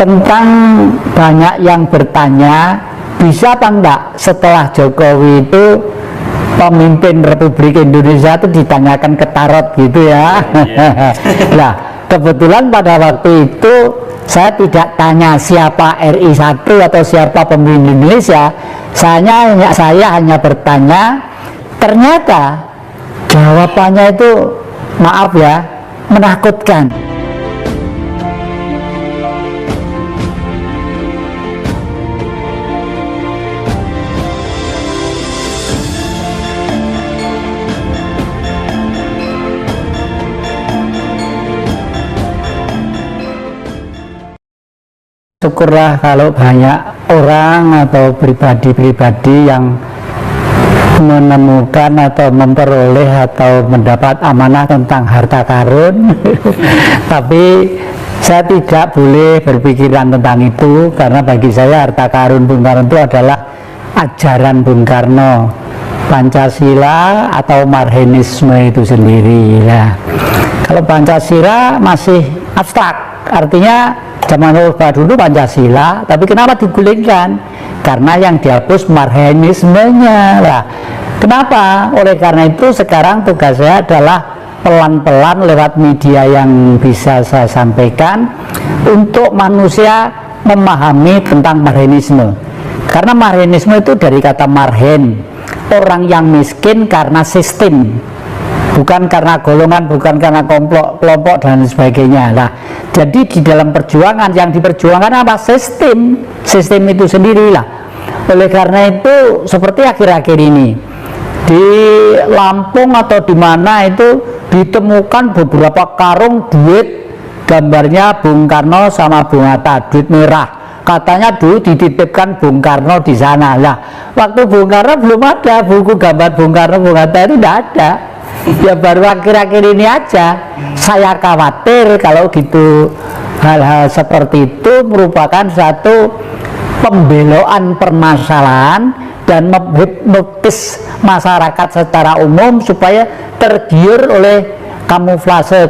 Tentang banyak yang bertanya, bisa apa enggak setelah Jokowi itu pemimpin Republik Indonesia itu ditanyakan ke tarot gitu ya. Nah, kebetulan pada waktu itu saya tidak tanya siapa RI 1 atau siapa pemimpin Indonesia. Saya hanya bertanya, ternyata jawabannya itu, maaf ya, menakutkan. Syukurlah kalau banyak orang atau pribadi-pribadi yang menemukan atau memperoleh atau mendapat amanah tentang harta karun. Tapi saya tidak boleh berpikiran tentang itu, karena bagi saya harta karun Bung Karno itu adalah ajaran Bung Karno, Pancasila atau Marxisme itu sendiri ya. Kalau Pancasila masih abstrak, artinya zaman Orde dulu Pancasila, tapi kenapa digulingkan? Karena yang dihapus Marxismenya lah. Kenapa? Oleh karena itu sekarang tugas saya adalah pelan-pelan lewat media yang bisa saya sampaikan untuk manusia memahami tentang Marxisme. Karena Marxisme itu dari kata marhen, orang yang miskin karena sistem, bukan karena golongan, bukan karena kelompok dan sebagainya. Nah, jadi di dalam perjuangan yang diperjuangkan apa? Sistem itu sendirilah. Oleh karena itu seperti akhir-akhir ini di Lampung atau di mana itu ditemukan beberapa karung duit gambarnya Bung Karno sama Bung Hatta, duit merah. Katanya dulu dititipkan Bung Karno di sana. Lah, waktu Bung Karno belum ada buku gambar Bung Karno, Bung Hatta itu tidak ada. Ya baru akhir-akhir ini aja. Saya khawatir kalau gitu hal-hal seperti itu merupakan satu pembelokan permasalahan dan menghipnotis masyarakat secara umum supaya tergiur oleh kamuflase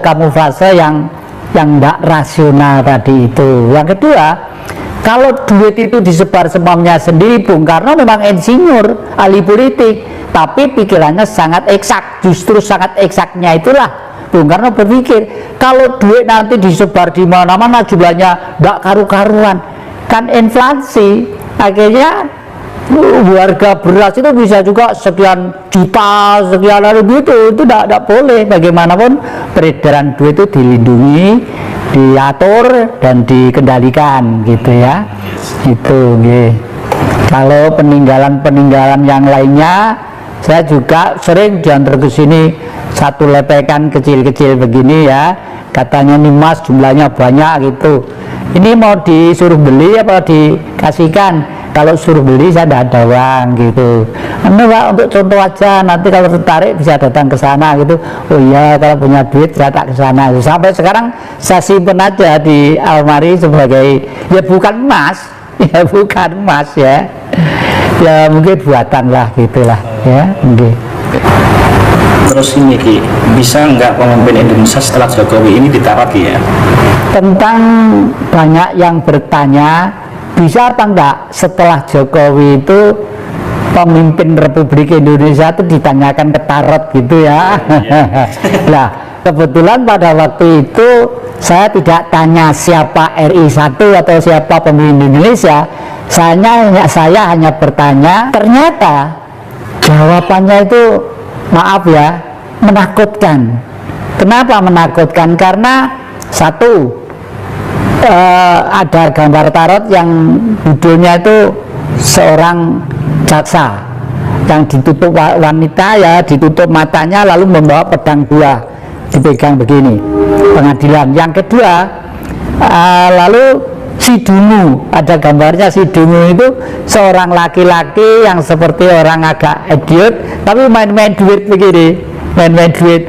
yang tidak rasional tadi itu. Yang kedua, kalau duit itu disebar semuanya sendiri, Bung Karno memang insinyur, ahli politik, tapi pikirannya sangat eksak. Justru sangat eksaknya itulah Bung Karno berpikir, kalau duit nanti disebar di mana-mana jumlahnya tidak karu-karuan, kan inflasi, akhirnya harga beras itu bisa juga sekian juta, sekian ribu, itu tidak boleh. Bagaimanapun peredaran duit itu dilindungi, diatur dan dikendalikan gitu ya. Itu kalau peninggalan yang lainnya, saya juga sering diantar ke sini satu lepekan kecil-kecil begini ya, katanya nih mas jumlahnya banyak gitu. Ini mau disuruh beli apa dikasihkan? Kalau suruh beli saya tidak ada uang gitu. Anu Pak, untuk contoh aja, nanti kalau tertarik bisa datang ke sana gitu. Oh iya, kalau punya duit saya tak ke sana. Sampai sekarang saya simpen aja di almari sebagai, ya bukan emas, ya bukan emas ya. Ya mungkin buatan lah gitulah ya. Okay. Terus ini Ki, bisa nggak pemimpin Indonesia setelah Jokowi ini ditaruh ya? Tentang banyak yang bertanya, bisa apa enggak setelah Jokowi itu pemimpin Republik Indonesia itu ditanyakan ke tarot gitu ya. Nah, kebetulan pada waktu itu saya tidak tanya siapa RI 1 atau siapa pemimpin Indonesia. Saya hanya bertanya, ternyata jawabannya itu, maaf ya, menakutkan. Kenapa menakutkan? Karena satu, ada gambar tarot yang judulnya itu seorang jaksa yang ditutup wanita ya, ditutup matanya lalu membawa pedang dua dipegang begini, pengadilan. Yang kedua, lalu si dungu, ada gambarnya si dungu itu seorang laki-laki yang seperti orang agak idiot tapi main-main duit begini, main-main duit.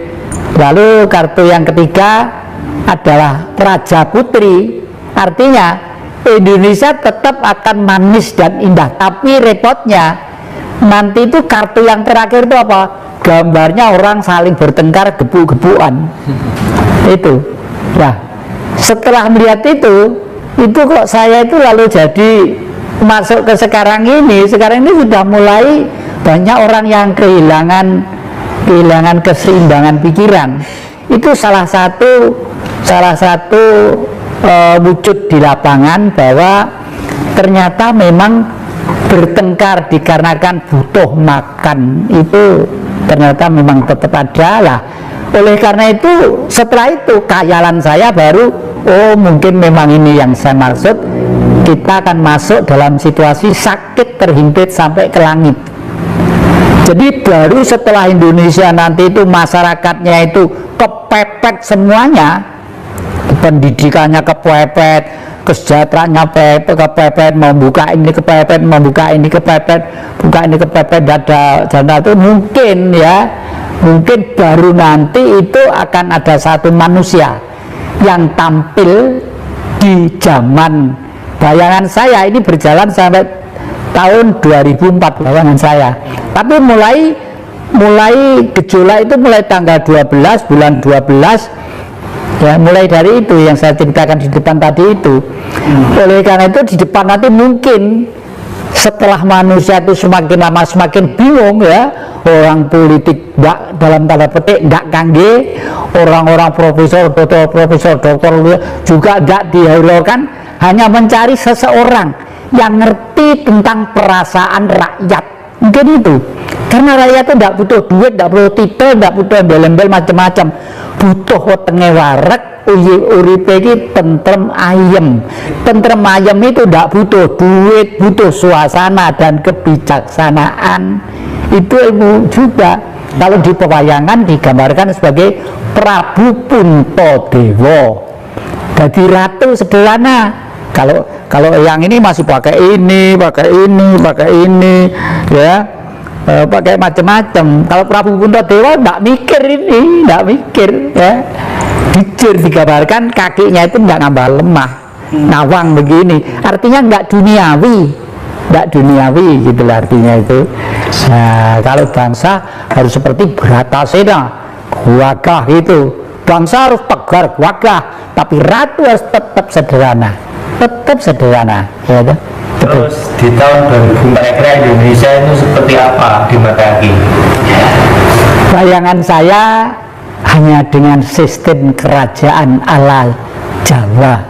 Lalu kartu yang ketiga adalah Raja Putri, artinya Indonesia tetap akan manis dan indah, tapi repotnya nanti itu kartu yang terakhir itu apa? Gambarnya orang saling bertengkar gebuk-gebukan. Itu. Nah, setelah melihat itu itu kok saya itu lalu jadi masuk ke sekarang ini sudah mulai banyak orang yang kehilangan keseimbangan pikiran. Itu salah satu wujud di lapangan bahwa ternyata memang bertengkar dikarenakan butuh makan itu ternyata memang tetap ada lah. Oleh karena itu setelah itu khayalan saya baru, oh mungkin memang ini yang saya maksud, kita akan masuk dalam situasi sakit terhimpit sampai ke langit. Jadi baru setelah Indonesia nanti itu masyarakatnya itu kepepet semuanya, pendidikannya kepepet, kesejahteraannya kepepet, membuka ini kepepet, membuka ini kepepet, buka ini kepepet, dada itu mungkin ya, mungkin baru nanti itu akan ada satu manusia yang tampil di zaman, bayangan saya ini berjalan sampai tahun 2004 bayangan saya, tapi mulai gejolak itu mulai tanggal 12 bulan 12 ya, mulai dari itu yang saya ceritakan di depan tadi itu. Oleh karena itu di depan nanti mungkin setelah manusia itu semakin lama semakin bingung ya, orang politik enggak, dalam tanda petik enggak kangge, orang-orang profesor dokter juga enggak dihiraukan, hanya mencari seseorang yang ngerti tentang perasaan rakyat. Mungkin itu karena rakyat itu tidak butuh duit, tidak butuh titel, tidak butuh embel-embel macam-macam, butuh wetenge wareg uripe iki tentrem ayem. Tentrem ayem itu tidak butuh duit, butuh suasana dan kebijaksanaan. Itu ilmu juga. Kalau di pewayangan digambarkan sebagai Prabu Puntadewa, jadi ratu sederhana. Kalau yang ini masih pakai ini ya, pakai macam-macam. Kalau Prabu Puntadewa enggak mikir ini, enggak mikir ya. Dijir digambarkan kakinya itu enggak nambah lemah, nawang begini. Artinya enggak duniawi gitulah artinya itu. Nah, kalau bangsa harus seperti Bratasena, gagah gitu. Bangsa harus tegar, gagah, tapi ratu harus tetap sederhana. Ya, terus di tahun 2004 kira Indonesia itu seperti apa di mata Ki? Bayangan saya hanya dengan sistem kerajaan ala Jawa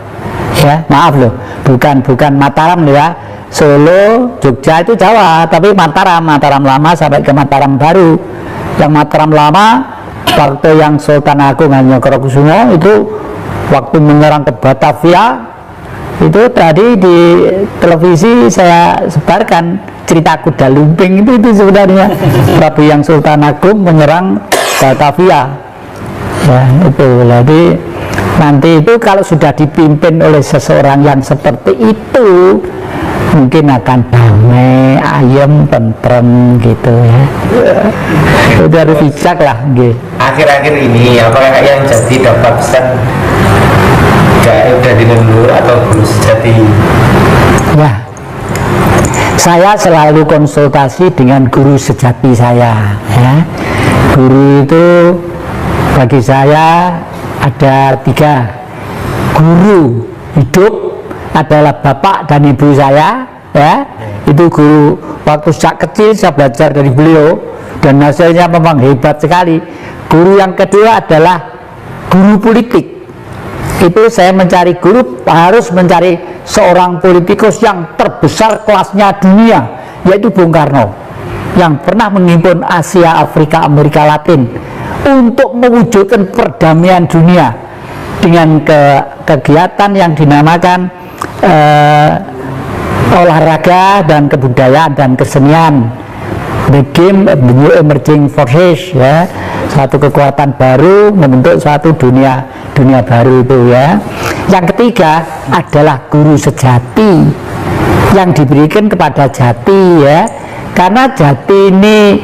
ya, maaf loh, bukan Mataram loh ya. Solo, Jogja itu Jawa, tapi Mataram lama sampai ke Mataram baru. Yang Mataram lama waktu yang Sultan Agung Hanyokrokusumo itu waktu menyerang ke Batavia, itu tadi di televisi saya sebarkan cerita kuda lumping itu sebenarnya Prabu yang Sultan Agung menyerang Batavia ya, itu. Jadi nanti itu kalau sudah dipimpin oleh seseorang yang seperti itu mungkin akan damai, ayem, tentrem gitu ya. Udah harus bijak lah gitu. Akhir-akhir ini apa yang jadi dapat pesan udah dengan Nur atau guru sejati? Ya, saya selalu konsultasi dengan guru sejati saya ya. Guru itu bagi saya ada 3. Guru hidup adalah bapak dan ibu saya ya. Itu guru, waktu sejak kecil saya belajar dari beliau dan hasilnya memang hebat sekali. Guru yang kedua adalah guru politik. Itu saya mencari guru, harus mencari seorang politikus yang terbesar kelasnya dunia, yaitu Bung Karno, yang pernah menghimpun Asia, Afrika, Amerika Latin untuk mewujudkan perdamaian dunia dengan kegiatan yang dinamakan olahraga dan kebudayaan dan kesenian, the game of the new emerging forces ya, satu kekuatan baru membentuk suatu dunia baru itu ya. Yang ketiga adalah guru sejati yang diberikan kepada jati ya, karena jati ini,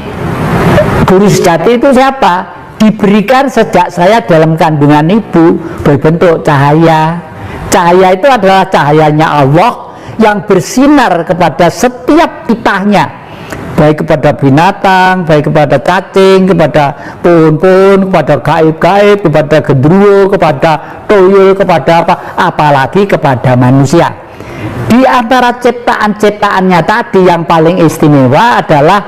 guru sejati itu siapa? Diberikan sejak saya dalam kandungan ibu berbentuk cahaya. Cahaya itu adalah cahayanya Allah yang bersinar kepada setiap titahnya, baik kepada binatang, baik kepada cacing, kepada pohon-pohon, kepada gaib-gaib, kepada gendruwo, kepada tuyul, kepada apa, apalagi kepada manusia. Di antara ciptaan-ciptaannya tadi yang paling istimewa adalah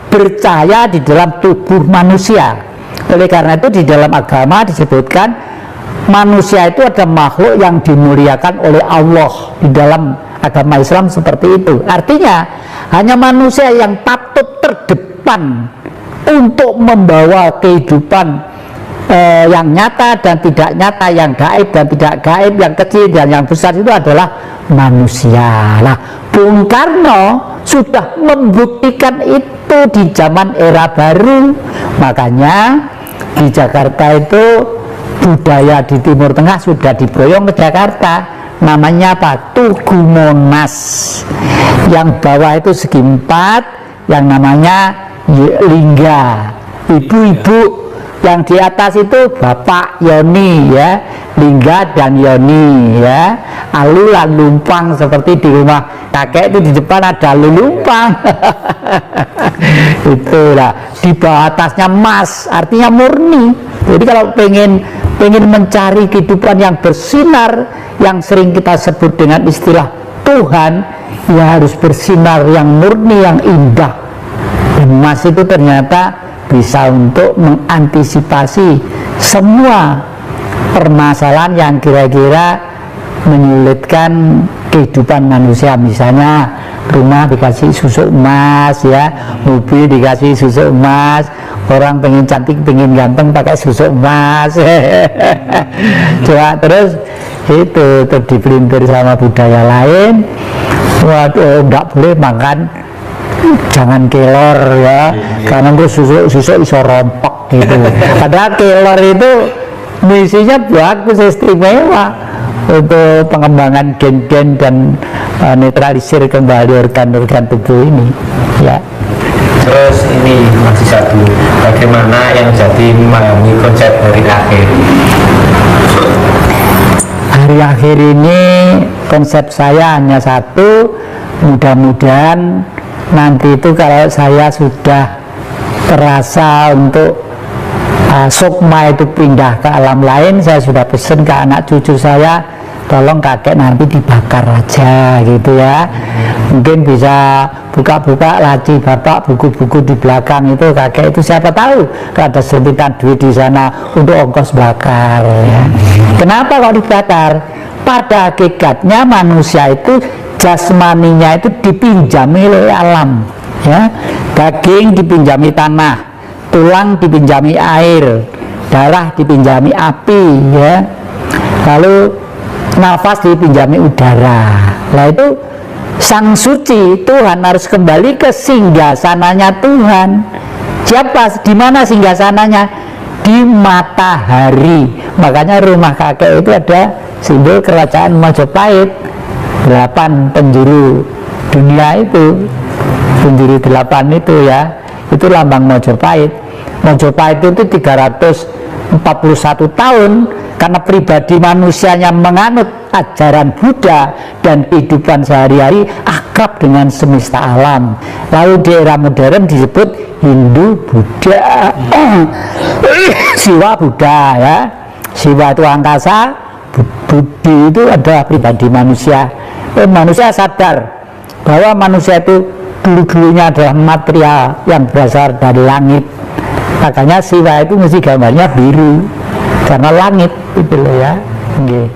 percaya di dalam tubuh manusia. Oleh karena itu di dalam agama disebutkan manusia itu ada makhluk yang dimuliakan oleh Allah. Di dalam agama Islam seperti itu. Artinya hanya manusia yang patut terdepan untuk membawa kehidupan yang nyata dan tidak nyata, yang gaib dan tidak gaib, yang kecil dan yang besar itu adalah manusia. Nah, Bung Karno sudah membuktikan itu di zaman era baru. Makanya di Jakarta itu budaya di Timur Tengah sudah diboyong ke Jakarta. Namanya apa? Tugu Monas. Yang bawah itu segi 4, yang namanya lingga. Ibu-ibu yang di atas itu Bapak Yoni ya, lingga dan Yoni ya. Alulan lumpang seperti di rumah kakek itu di depan ada lumpang. Itulah di bawah atasnya Mas, artinya murni. Jadi kalau pengen mencari kehidupan yang bersinar, yang sering kita sebut dengan istilah Tuhan, ya harus bersinar yang murni, yang indah. Dan emas itu ternyata bisa untuk mengantisipasi semua permasalahan yang kira-kira menyulitkan kehidupan manusia. Misalnya rumah dikasih susuk emas ya, mobil dikasih susuk emas, orang pengen cantik pengen ganteng pakai susuk emas. Coba terus itu dipelintir sama budaya lain. Waduh, enggak boleh makan, jangan kelor ya, karena itu susuk iso rompok gitu. Padahal kelor itu misinya bagus, istimewa untuk pengembangan gen-gen dan netralisir kembali organ-organ tubuh ini ya. Terus ini masih satu, bagaimana yang jadi memahami konsep hari akhir? Hari akhir ini konsep saya hanya satu, mudah-mudahan nanti itu kalau saya sudah terasa untuk sukma itu pindah ke alam lain, saya sudah pesen ke anak cucu saya, tolong kakek nanti dibakar aja gitu ya. Mungkin bisa buka-buka laci bapak, buku-buku di belakang itu kakek itu siapa tahu ada sempitan duit di sana untuk ongkos bakar ya. Kenapa kok dibakar? Pada hakikatnya manusia itu jasmaninya itu dipinjami oleh alam ya. Daging dipinjami tanah, tulang dipinjami air, darah dipinjami api ya, lalu nafas dipinjami udara. Nah itu sang suci Tuhan harus kembali ke singgasananya Tuhan. Siapa? Di mana singgasananya? Di matahari. Makanya rumah kakek itu ada simbol kerajaan Majapahit, 8 penjuru dunia itu, penjuru 8 itu ya, itu lambang Majapahit. Majapahit itu 341 tahun karena pribadi manusianya menganut ajaran Buddha dan kehidupan sehari-hari akrab dengan semesta alam. Lalu di era modern disebut Hindu Buddha, Siwa Buddha ya. Siwa itu angkasa, Budi itu adalah pribadi manusia. Manusia sadar bahwa manusia itu dulu-dulunya adalah material yang berasal dari langit. Makanya Siwa itu mesti gambarnya biru karena langit itu loh ya. Okay.